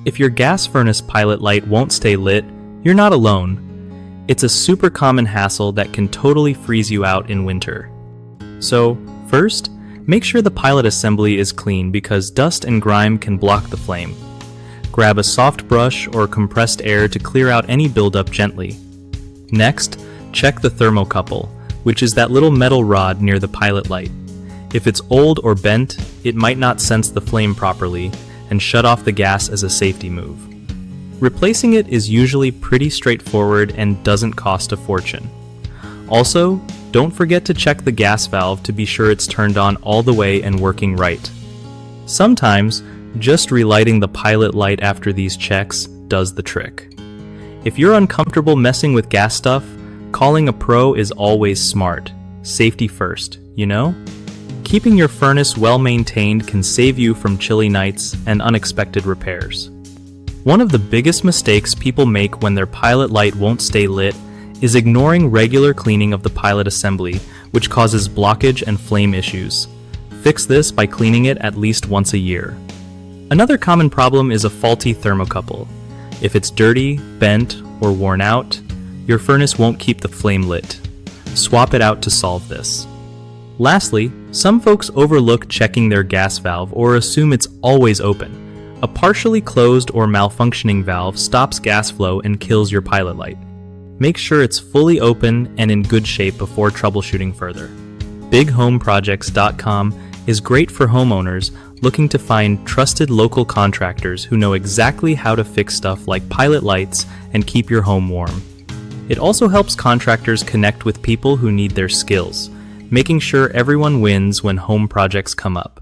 If your gas furnace pilot light won't stay lit, you're not alone. It's a super common hassle that can totally freeze you out in winter. So, first, make sure the pilot assembly is clean because dust and grime can block the flame. Grab a soft brush or compressed air to clear out any buildup gently. Next, check the thermocouple, which is that little metal rod near the pilot light. If it's old or bent, it might not sense the flame properly and shut off the gas as a safety move. Replacing it is usually pretty straightforward and doesn't cost a fortune. Also, don't forget to check the gas valve to be sure it's turned on all the way and working right. Sometimes, just relighting the pilot light after these checks does the trick. If you're uncomfortable messing with gas stuff, calling a pro is always smart. Safety first, you know? Keeping your furnace well maintained can save you from chilly nights and unexpected repairs. One of the biggest mistakes people make when their pilot light won't stay lit is ignoring regular cleaning of the pilot assembly, which causes blockage and flame issues. Fix this by cleaning it at least once a year. Another common problem is a faulty thermocouple. If it's dirty, bent, or worn out, your furnace won't keep the flame lit. Swap it out to solve this. Lastly, some folks overlook checking their gas valve or assume it's always open. A partially closed or malfunctioning valve stops gas flow and kills your pilot light. Make sure it's fully open and in good shape before troubleshooting further. BigHomeProjects.com is great for homeowners looking to find trusted local contractors who know exactly how to fix stuff like pilot lights and keep your home warm. It also helps contractors connect with people who need their skills, making sure everyone wins when home projects come up.